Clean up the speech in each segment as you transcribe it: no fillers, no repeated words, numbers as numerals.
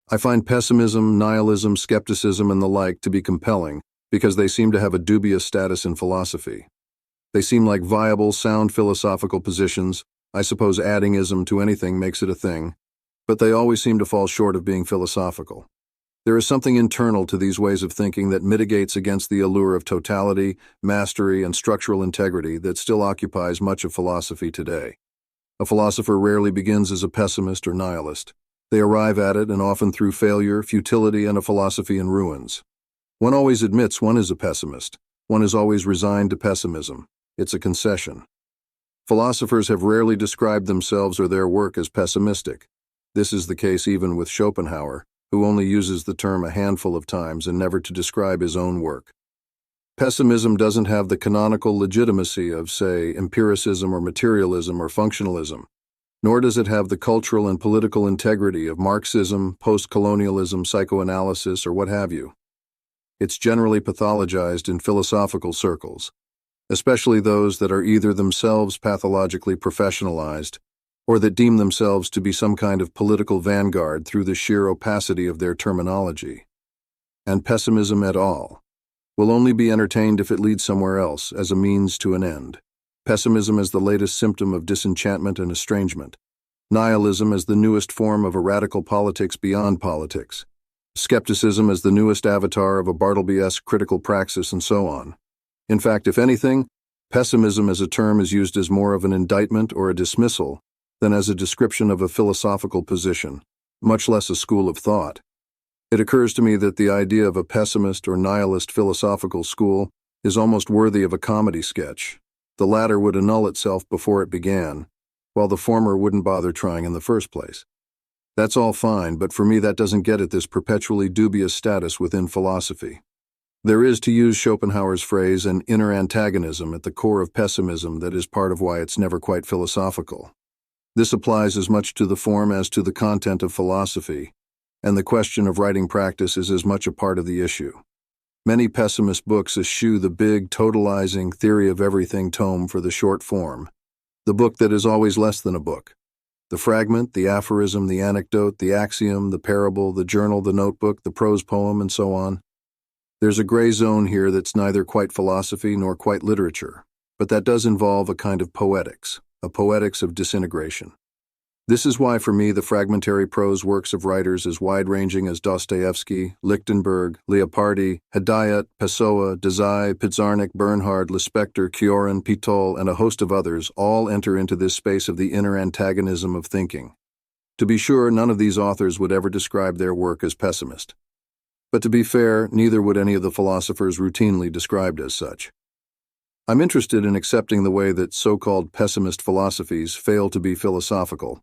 I find pessimism, nihilism, skepticism, and the like to be compelling because they seem to have a dubious status in philosophy. They seem like viable, sound philosophical positions. I suppose adding ism to anything makes it a thing, but they always seem to fall short of being philosophical. There is something internal to these ways of thinking that mitigates against the allure of totality, mastery, and structural integrity that still occupies much of philosophy today. A philosopher rarely begins as a pessimist or nihilist. They arrive at it, and often through failure, futility, and a philosophy in ruins. One always admits one is a pessimist. One is always resigned to pessimism. It's a concession. Philosophers have rarely described themselves or their work as pessimistic. This is the case even with Schopenhauer, who only uses the term a handful of times and never to describe his own work. Pessimism doesn't have the canonical legitimacy of, say, empiricism or materialism or functionalism, nor does it have the cultural and political integrity of Marxism, post-colonialism, psychoanalysis, or what have you. It's generally pathologized in philosophical circles, especially those that are either themselves pathologically professionalized or that deem themselves to be some kind of political vanguard through the sheer opacity of their terminology. And pessimism at all will only be entertained if it leads somewhere else as a means to an end. Pessimism as the latest symptom of disenchantment and estrangement. Nihilism as the newest form of a radical politics beyond politics. Skepticism as the newest avatar of a Bartleby-esque critical praxis, and so on. In fact, if anything, pessimism as a term is used as more of an indictment or a dismissal than as a description of a philosophical position, much less a school of thought. It occurs to me that the idea of a pessimist or nihilist philosophical school is almost worthy of a comedy sketch. The latter would annul itself before it began, while the former wouldn't bother trying in the first place. That's all fine, but for me that doesn't get at this perpetually dubious status within philosophy. There is, to use Schopenhauer's phrase, an inner antagonism at the core of pessimism that is part of why it's never quite philosophical. This applies as much to the form as to the content of philosophy, and the question of writing practice is as much a part of the issue. Many pessimist books eschew the big, totalizing, theory of everything tome for the short form, the book that is always less than a book. The fragment, the aphorism, the anecdote, the axiom, the parable, the journal, the notebook, the prose poem, and so on. There's a gray zone here that's neither quite philosophy nor quite literature, but that does involve a kind of poetics, a poetics of disintegration. This is why, for me, the fragmentary prose works of writers as wide-ranging as Dostoevsky, Lichtenberg, Leopardi, Hedayat, Pessoa, Dazai, Pizarnik, Bernhard, Lispector, Kioran, Pitol, and a host of others all enter into this space of the inner antagonism of thinking. To be sure, none of these authors would ever describe their work as pessimist. But to be fair, neither would any of the philosophers routinely described as such. I'm interested in accepting the way that so-called pessimist philosophies fail to be philosophical,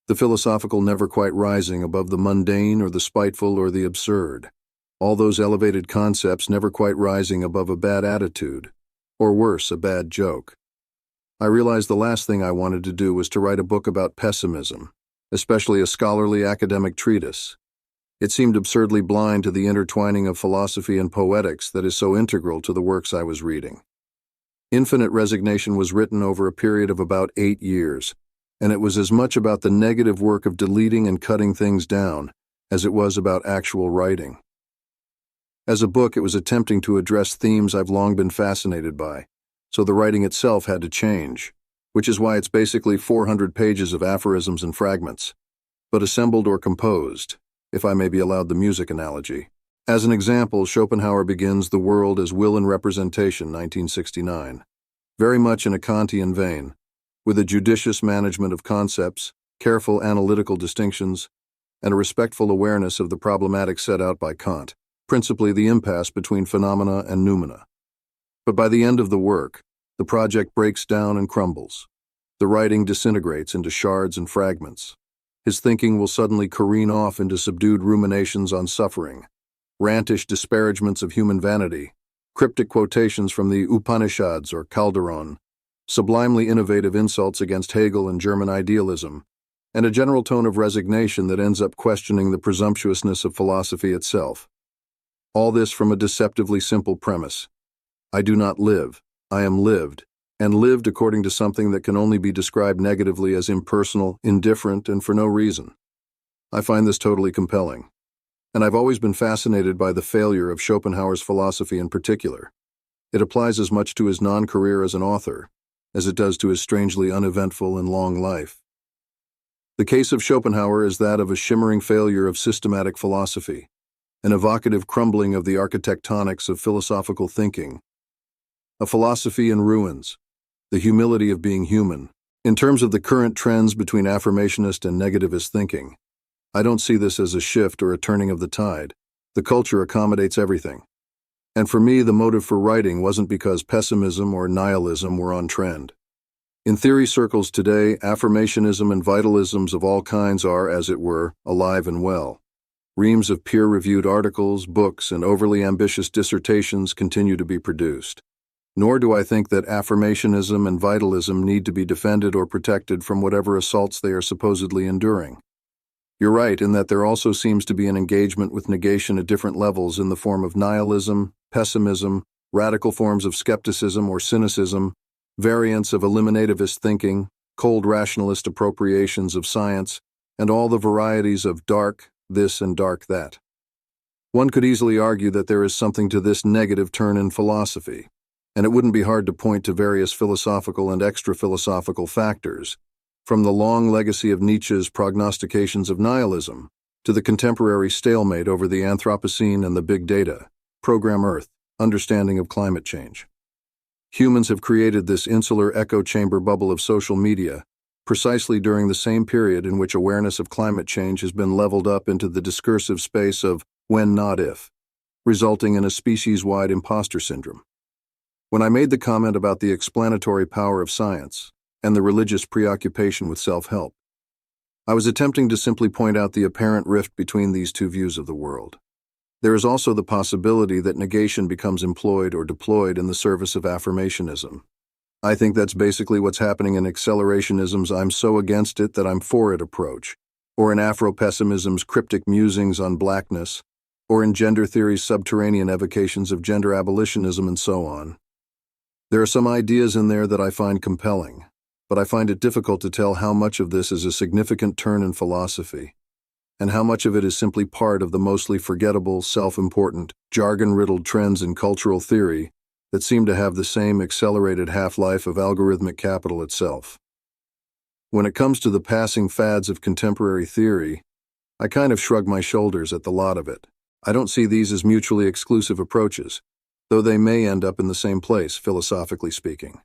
the philosophical never quite rising above the mundane or the spiteful or the absurd, all those elevated concepts never quite rising above a bad attitude, or worse, a bad joke. I realized the last thing I wanted to do was to write a book about pessimism, especially a scholarly academic treatise. It seemed absurdly blind to the intertwining of philosophy and poetics that is so integral to the works I was reading. Infinite Resignation was written over a period of about 8 years, and it was as much about the negative work of deleting and cutting things down as it was about actual writing. As a book, it was attempting to address themes I've long been fascinated by, so the writing itself had to change, which is why it's basically 400 pages of aphorisms and fragments, but assembled or composed, if I may be allowed the music analogy. As an example, Schopenhauer begins The World as Will and Representation, 1969, very much in a Kantian vein, with a judicious management of concepts, careful analytical distinctions, and a respectful awareness of the problematic set out by Kant, principally the impasse between phenomena and noumena. But by the end of the work, the project breaks down and crumbles. The writing disintegrates into shards and fragments. His thinking will suddenly careen off into subdued ruminations on suffering, rantish disparagements of human vanity, cryptic quotations from the Upanishads or Calderon, sublimely innovative insults against Hegel and German idealism, and a general tone of resignation that ends up questioning the presumptuousness of philosophy itself. All this from a deceptively simple premise. I do not live, I am lived, and lived according to something that can only be described negatively as impersonal, indifferent, and for no reason. I find this totally compelling. And I've always been fascinated by the failure of Schopenhauer's philosophy in particular. It applies as much to his non-career as an author as it does to his strangely uneventful and long life. The case of Schopenhauer is that of a shimmering failure of systematic philosophy, an evocative crumbling of the architectonics of philosophical thinking, a philosophy in ruins, the humility of being human. In terms of the current trends between affirmationist and negativist thinking, I don't see this as a shift or a turning of the tide. The culture accommodates everything. And for me, the motive for writing wasn't because pessimism or nihilism were on trend. In theory circles today, affirmationism and vitalisms of all kinds are, as it were, alive and well. Reams of peer-reviewed articles, books, and overly ambitious dissertations continue to be produced. Nor do I think that affirmationism and vitalism need to be defended or protected from whatever assaults they are supposedly enduring. You're right in that there also seems to be an engagement with negation at different levels in the form of nihilism, pessimism, radical forms of skepticism or cynicism, variants of eliminativist thinking, cold rationalist appropriations of science, and all the varieties of dark this and dark that. One could easily argue that there is something to this negative turn in philosophy, and it wouldn't be hard to point to various philosophical and extra-philosophical factors, from the long legacy of Nietzsche's prognostications of nihilism to the contemporary stalemate over the Anthropocene and the big data, program Earth, understanding of climate change. Humans have created this insular echo chamber bubble of social media precisely during the same period in which awareness of climate change has been leveled up into the discursive space of when not if, resulting in a species-wide imposter syndrome. When I made the comment about the explanatory power of science and the religious preoccupation with self-help, I was attempting to simply point out the apparent rift between these two views of the world. There is also the possibility that negation becomes employed or deployed in the service of affirmationism. I think that's basically what's happening in accelerationism's "I'm so against it that I'm for it" approach, or in Afro-pessimism's cryptic musings on blackness, or in gender theory's subterranean evocations of gender abolitionism and so on. There are some ideas in there that I find compelling, but I find it difficult to tell how much of this is a significant turn in philosophy, and how much of it is simply part of the mostly forgettable, self-important, jargon-riddled trends in cultural theory that seem to have the same accelerated half-life of algorithmic capital itself. When it comes to the passing fads of contemporary theory, I kind of shrug my shoulders at the lot of it. I don't see these as mutually exclusive approaches, though they may end up in the same place, philosophically speaking.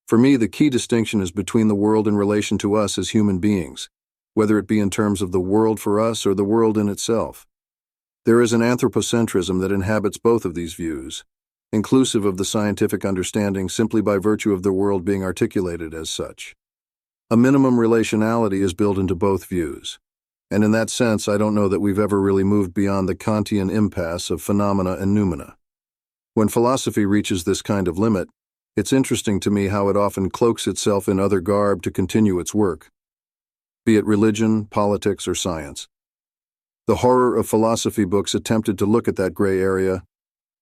For me, the key distinction is between the world in relation to us as human beings, whether it be in terms of the world for us or the world in itself. There is an anthropocentrism that inhabits both of these views, inclusive of the scientific understanding simply by virtue of the world being articulated as such. A minimum relationality is built into both views, and in that sense I don't know that we've ever really moved beyond the Kantian impasse of phenomena and noumena. When philosophy reaches this kind of limit, it's interesting to me how it often cloaks itself in other garb to continue its work, be it religion, politics, or science. The horror of philosophy books attempted to look at that gray area,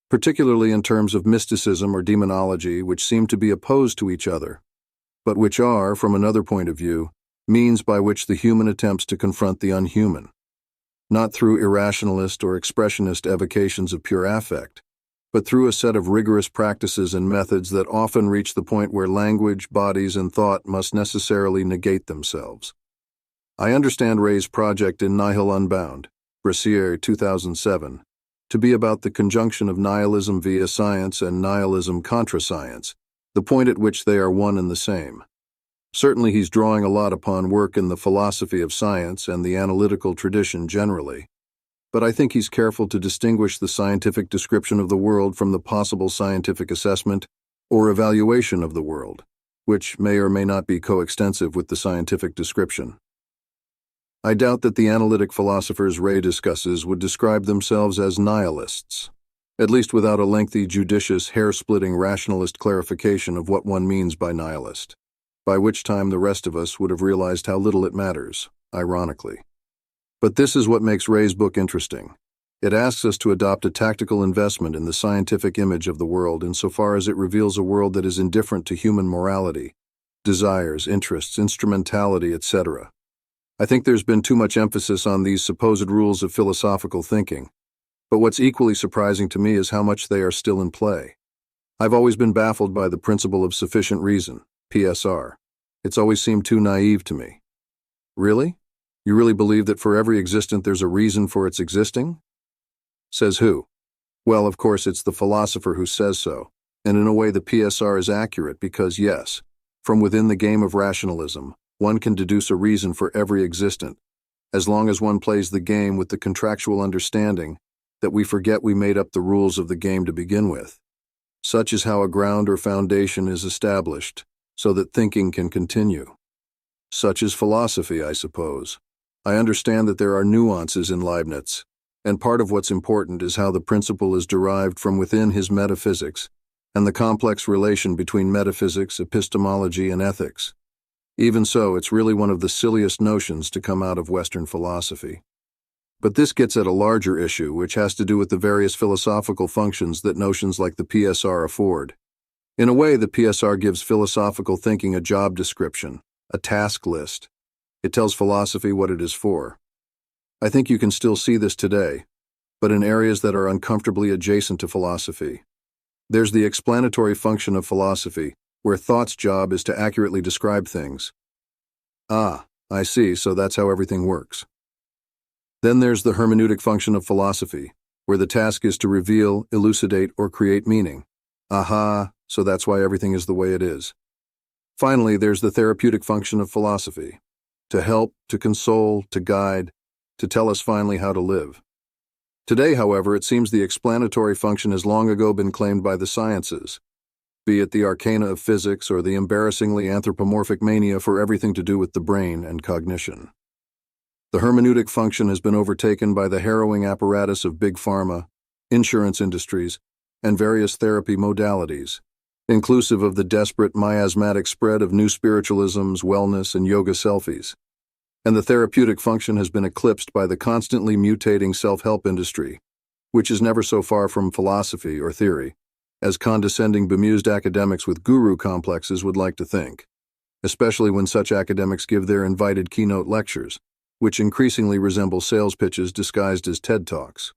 particularly in terms of mysticism or demonology, which seem to be opposed to each other, but which are, from another point of view, means by which the human attempts to confront the unhuman, not through irrationalist or expressionist evocations of pure affect, but through a set of rigorous practices and methods that often reach the point where language, bodies, and thought must necessarily negate themselves. I understand Ray's project in Nihil Unbound, Brassier 2007, to be about the conjunction of nihilism via science and nihilism contra science, the point at which they are one and the same. Certainly he's drawing a lot upon work in the philosophy of science and the analytical tradition generally, but I think he's careful to distinguish the scientific description of the world from the possible scientific assessment or evaluation of the world, which may or may not be coextensive with the scientific description. I doubt that the analytic philosophers Ray discusses would describe themselves as nihilists, at least without a lengthy, judicious, hair-splitting rationalist clarification of what one means by nihilist, by which time the rest of us would have realized how little it matters, ironically. But this is what makes Ray's book interesting. It asks us to adopt a tactical investment in the scientific image of the world insofar as it reveals a world that is indifferent to human morality, desires, interests, instrumentality, etc. I think there's been too much emphasis on these supposed rules of philosophical thinking, but what's equally surprising to me is how much they are still in play. I've always been baffled by the principle of sufficient reason, PSR. It's always seemed too naive to me. Really? You really believe that for every existent there's a reason for its existing? Says who? Well, of course, it's the philosopher who says so, and in a way the PSR is accurate because, yes, from within the game of rationalism, one can deduce a reason for every existent, as long as one plays the game with the contractual understanding that we forget we made up the rules of the game to begin with. Such is how a ground or foundation is established, so that thinking can continue. Such is philosophy, I suppose. I understand that there are nuances in Leibniz, and part of what's important is how the principle is derived from within his metaphysics, and the complex relation between metaphysics, epistemology, and ethics. Even so, it's really one of the silliest notions to come out of Western philosophy. But this gets at a larger issue, which has to do with the various philosophical functions that notions like the PSR afford. In a way, the PSR gives philosophical thinking a job description, a task list. It tells philosophy what it is for. I think you can still see this today, but in areas that are uncomfortably adjacent to philosophy. There's the explanatory function of philosophy, where thought's job is to accurately describe things. Ah, I see, so that's how everything works. Then there's the hermeneutic function of philosophy, where the task is to reveal, elucidate, or create meaning. Aha, so that's why everything is the way it is. Finally, there's the therapeutic function of philosophy, to help, to console, to guide, to tell us finally how to live. Today, however, it seems the explanatory function has long ago been claimed by the sciences, be it the arcana of physics or the embarrassingly anthropomorphic mania for everything to do with the brain and cognition. The hermeneutic function has been overtaken by the harrowing apparatus of big pharma, insurance industries, and various therapy modalities, inclusive of the desperate miasmatic spread of new spiritualisms, wellness, and yoga selfies. And the therapeutic function has been eclipsed by the constantly mutating self-help industry, which is never so far from philosophy or theory, as condescending bemused academics with guru complexes would like to think, especially when such academics give their invited keynote lectures, which increasingly resemble sales pitches disguised as TED Talks.